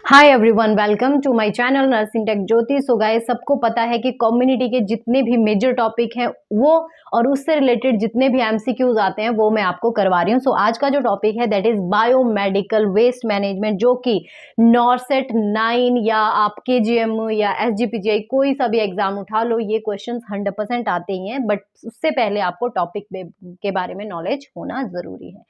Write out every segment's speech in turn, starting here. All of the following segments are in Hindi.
Hi everyone, welcome to my channel nursing tech Jyoti. So guys, सबको पता है कि कम्युनिटी के जितने भी मेजर टॉपिक हैं वो और उससे रिलेटेड जितने भी एमसीक्यूज आते हैं वो मैं आपको करवा रही हूँ। सो आज का जो टॉपिक है that is biomedical waste management, जो कि नॉरसेट 9 या आप केजीएम या एसजीपीजीआई कोई सा भी एग्जाम उठा लो, ये क्वेश्चन 100% आते ही हैं। बट उससे पहले आपको टॉपिक के बारे में नॉलेज होना जरूरी है।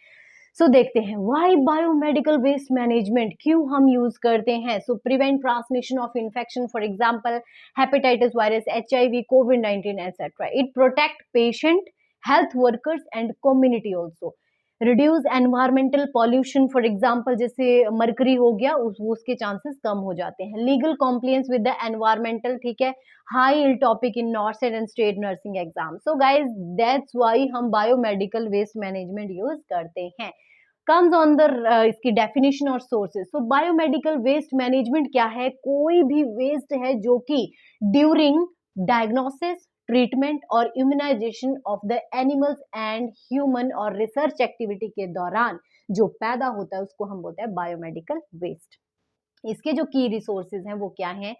सो देखते हैं व्हाई बायोमेडिकल वेस्ट मैनेजमेंट क्यों हम यूज करते हैं। So prevent transmission of infection, for example hepatitis virus, HIV, कोविड-19 etcetera. It protect patient, health workers and community also. Reduce environmental pollution, for example जैसे मरकरी हो गया, उसके चांसेस कम हो जाते हैं। Legal compliance with the environmental, ठीक है, high topic in north and state nursing exam. So guys, that's why हम बायोमेडिकल वेस्ट मैनेजमेंट यूज करते हैं। कम्स ऑन द इसकी डेफिनेशन और sources. So biomedical waste management क्या है? कोई भी वेस्ट है जो कि ड्यूरिंग डायग्नोसिस, ट्रीटमेंट और immunization of the animals and human और रिसर्च एक्टिविटी के दौरान जो पैदा होता है उसको हम बोलते हैं बायोमेडिकल वेस्ट। इसके जो की रिसोर्सेज हैं वो क्या हैं?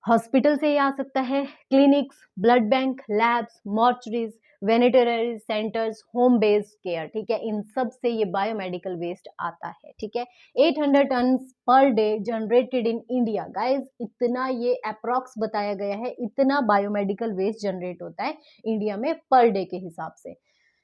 हॉस्पिटल से ही आ सकता है, clinics, blood bank, labs, mortuaries, वेनेटरी सेंटर्स, होम बेस्ड केयर, ठीक है, इन सब से ये बायोमेडिकल वेस्ट आता है। ठीक है, 800 ton per day generated in India. Guys, इतना ये अप्रॉक्स बताया गया है, इतना बायोमेडिकल वेस्ट जनरेट होता है इंडिया में पर डे के हिसाब से।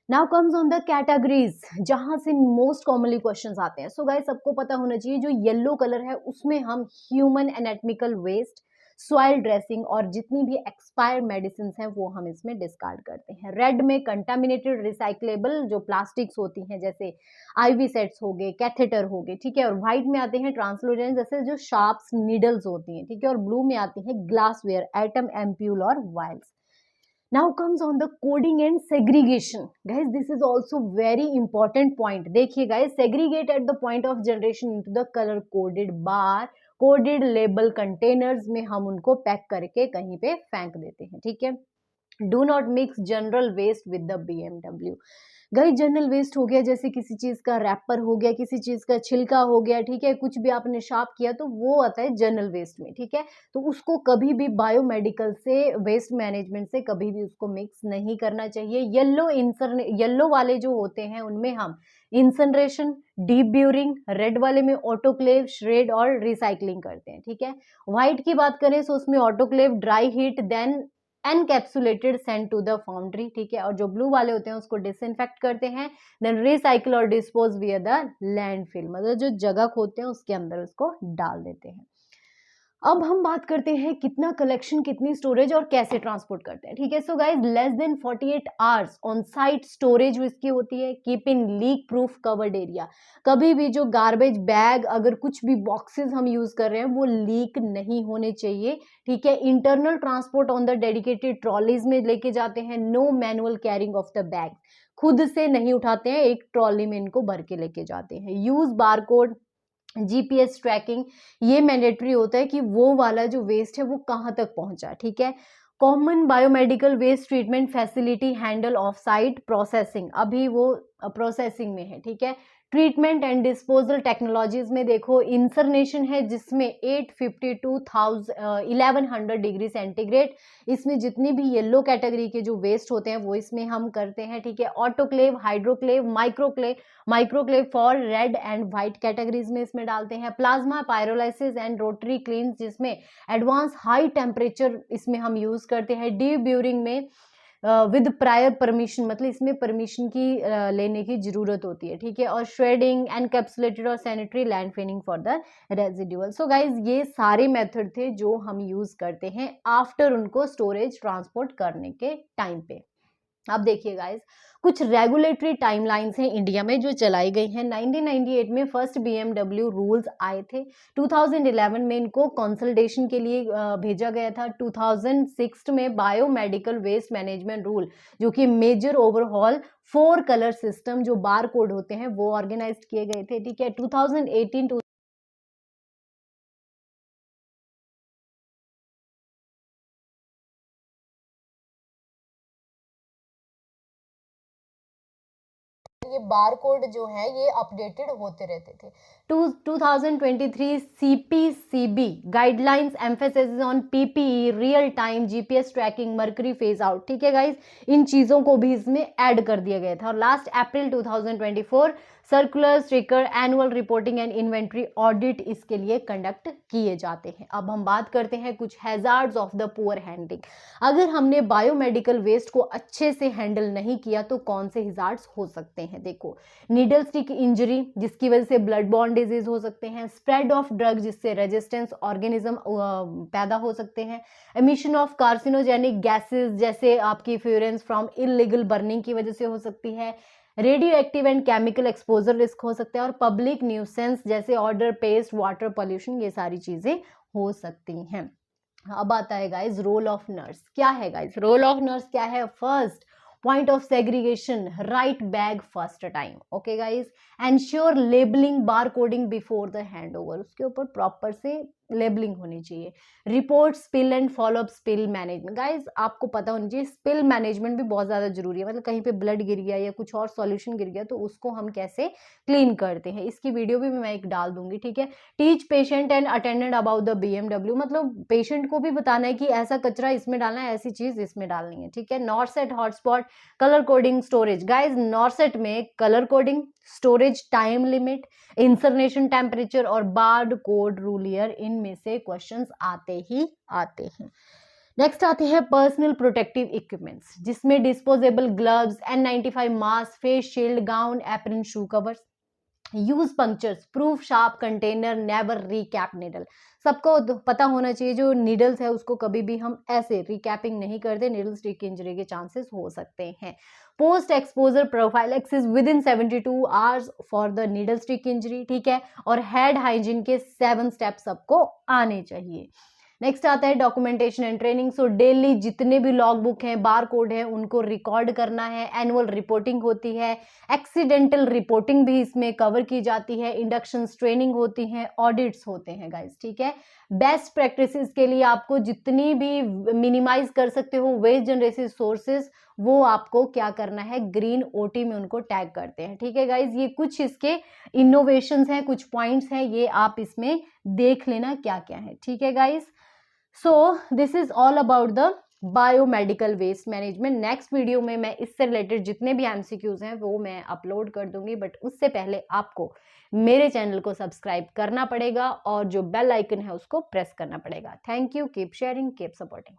Now comes on the categories, जहां से मोस्ट कॉमनली क्वेश्चंस आते हैं। सो गाइस, सबको पता होना चाहिए, जो येलो कलर है उसमें हम human anatomical waste, soil dressing और जितनी भी एक्सपायर्ड मेडिसिन हैं वो हम इसमें डिस्कार्ड करते हैं। रेड में कंटामिनेटेड रिसाइक्लेबल जो प्लास्टिक्स होती हैं, जैसे आईवी सेट्स हो गए, कैथेटर हो गए, ठीक है। और व्हाइट में आते हैं ट्रांसलोजेंट, जैसे जो शार्प्स नीडल्स होती हैं, ठीक है। और ब्लू में आती हैं ग्लासवेयर, एटम एम्प्यूल और vials. Now comes on the coding and segregation. Guys, this is also very important point. देखिए guys, segregate at the point of generation into the color coded bar, coded label containers में हम उनको पैक करके कहीं पे फेंक देते हैं, ठीक है। Do not mix general waste with the BMW. गई जनरल वेस्ट हो गया, जैसे किसी चीज का रैपर हो गया, किसी चीज का छिलका हो गया, ठीक है, कुछ भी आपने शार्प किया तो वो आता है जनरल वेस्ट में, ठीक है। तो उसको कभी भी बायोमेडिकल से, वेस्ट मैनेजमेंट से कभी भी उसको मिक्स नहीं करना चाहिए। येलो वाले जो होते हैं उनमें हम इंसनरेशन, डीप ब्यूरिंग, रेड वाले में ऑटोक्लेव, श्रेड और रिसाइकलिंग करते हैं, ठीक है। व्हाइट की बात करें तो उसमें autoclave, dry heat, then encapsulated send to the foundry, ठीक है। और जो ब्लू वाले होते हैं उसको डिसइंफेक्ट करते हैं, देन रिसाइकल और डिस्पोज वियर द लैंडफिल, मतलब जो जगह खोदते हैं उसके अंदर उसको डाल देते हैं। अब हम बात करते हैं कितना कलेक्शन, कितनी स्टोरेज और कैसे ट्रांसपोर्ट करते हैं, ठीक है। So guys, less than 48 hours on site storage इसकी होती है। Keep in leak proof covered area. कभी भी जो गार्बेज बैग, अगर कुछ भी बॉक्सेस हम यूज कर रहे हैं वो लीक नहीं होने चाहिए, ठीक है। Internal transport on the dedicated trolleys में लेके जाते हैं। No manual carrying of the bag, खुद से नहीं उठाते हैं, एक ट्रॉली में इनको भर के लेके जाते हैं। यूज बारकोड, जीपीएस ट्रैकिंग, ये मैंडेटरी होता है कि वो वाला जो वेस्ट है वो कहाँ तक पहुंचा, ठीक है। Common biomedical waste treatment facility handle off site processing, अभी वो प्रोसेसिंग में है, ठीक है। ट्रीटमेंट एंड डिस्पोजल टेक्नोलॉजीज में देखो, इंसरनेशन है जिसमें 852,1100 डिग्री सेंटीग्रेड, इसमें जितनी भी येलो कैटेगरी के जो वेस्ट होते हैं वो इसमें हम करते हैं, ठीक है। Autoclave, hydroclave, microclave for red and white categories में इसमें डालते हैं। Plasma pyrolysis and rotary kiln, जिसमें एडवांस हाई टेम्परेचर इसमें हम यूज करते हैं। डीप ब्यूरिंग में विद प्रायर परमिशन, मतलब इसमें परमिशन की लेने की जरूरत होती है, ठीक है। और श्रेडिंग, एनकैप्सुलेटेड और sanitary landfilling for the residual. So guys, ये सारे मेथड थे जो हम यूज करते हैं आफ्टर उनको स्टोरेज ट्रांसपोर्ट करने के टाइम पे। अब देखिए गाइस, कुछ रेगुलेटरी टाइमलाइंस हैं इंडिया में जो चलाई गई हैं। 1998 में फर्स्ट बीएमडब्ल्यू रूल्स आए थे। 2011 में इनको कंसल्टेशन के लिए भेजा गया था। 2006 में बायोमेडिकल वेस्ट मैनेजमेंट रूल, जो कि मेजर ओवरहॉल 4 कलर सिस्टम जो बार कोड होते हैं वो ऑर्गेनाइज किए गए थे, ठीक है। 2018 ये बार कोड जो है ये अपडेटेड होते रहते थे। 2023 CPCB guidelines emphasis on PPE, real time GPS tracking, mercury phase out. ठीक है गाइज, इन चीजों को भी इसमें ऐड कर दिया गया था। और last April 2024 circular, sticker, annual reporting and inventory audit इसके लिए कंडक्ट किए जाते हैं। अब हम बात करते हैं कुछ hazards of the poor handling. अगर हमने बायोमेडिकल वेस्ट को अच्छे से हैंडल नहीं किया तो कौन से हैजार्ड्स हो सकते हैं? देखो, नीडल स्टिक इंजरी जिसकी वजह से ब्लड बॉर्न डिजीज हो सकते हैं, स्प्रेड ऑफ ड्रग जिससे रेजिस्टेंस ऑर्गेनिज्म पैदा हो सकते हैं, एमिशन ऑफ कार्सिनोजेनिक गैसेस जैसे आपकी फ्यूरेंस फ्रॉम इलीगल बर्निंग की वजह से हो सकती है, radio active and chemical exposure risk हो सकता है, और पब्लिक न्यूसेंस जैसे ऑर्डर, पेस्ट, वाटर पोल्यूशन, ये सारी चीजें हो सकती हैं। अब आता है गाइज रोल ऑफ नर्स। क्या है गाइज रोल ऑफ नर्स? क्या है? First, point of segregation, right bag first time, okay guys, ensure labeling, bar coding before the handover, उसके ऊपर प्रॉपर से लेबलिंग होनी चाहिए, report spill and follow up spill management. Guys आपको पता होना चाहिए स्पिल मैनेजमेंट भी बहुत ज्यादा जरूरी है, मतलब कहीं पे ब्लड गिर गया या कुछ और सॉल्यूशन गिर गया तो उसको हम कैसे क्लीन करते हैं, इसकी वीडियो भी मैं एक डाल दूंगी। ठीक है, teach patient and attendant about the BMW, मतलब पेशेंट को भी बताना है कि ऐसा कचरा इसमें डालना है, ऐसी चीज इसमें डालनी है। ठीक है, NORCET hotspot, colour coding, storage. Guys NORCET में colour coding, storage, time limit, incineration temperature और बार्ड कोड रूलियर, इनमें से क्वेश्चंस आते ही आते हैं। नेक्स्ट आते हैं पर्सनल प्रोटेक्टिव इक्विपमेंट्स, जिसमें disposable gloves, N95 mask, face shield, gown, apron, shoe covers, use punctures, proof sharp container, never recap needle. सबको पता होना चाहिए जो निडल्स है उसको कभी भी हम ऐसे रिकैपिंग नहीं करते, निडल स्टिक इंजरी के चांसेस हो सकते हैं। Post exposure prophylaxis with in 72 hours for the needle stick injury. ठीक है, और हेड हाइजीन के 7 स्टेप सबको आने चाहिए। नेक्स्ट आता है documentation and training. So daily जितने भी लॉग बुक हैं, बार कोड है, उनको रिकॉर्ड करना है, एनुअल रिपोर्टिंग होती है, एक्सीडेंटल रिपोर्टिंग भी इसमें कवर की जाती है, इंडक्शन ट्रेनिंग होती है, ऑडिट्स होते हैं गाइस। ठीक है, बेस्ट प्रैक्टिसेस के लिए आपको जितनी भी मिनिमाइज कर सकते हो वेस्ट जनरेशन सोर्सेज, वो आपको क्या करना है, ग्रीन OT में उनको टैग करते हैं। ठीक है गाइज, ये कुछ इसके इनोवेशंस हैं, कुछ पॉइंट्स हैं, ये आप इसमें देख लेना क्या क्या है। ठीक है guys, so this is all about the biomedical waste management. Next video में मैं इससे रिलेटेड जितने भी MCQs हैं वो मैं अपलोड कर दूंगी, बट उससे पहले आपको मेरे चैनल को सब्सक्राइब करना पड़ेगा और जो बेल आइकन है उसको प्रेस करना पड़ेगा। Thank you, keep sharing, keep supporting.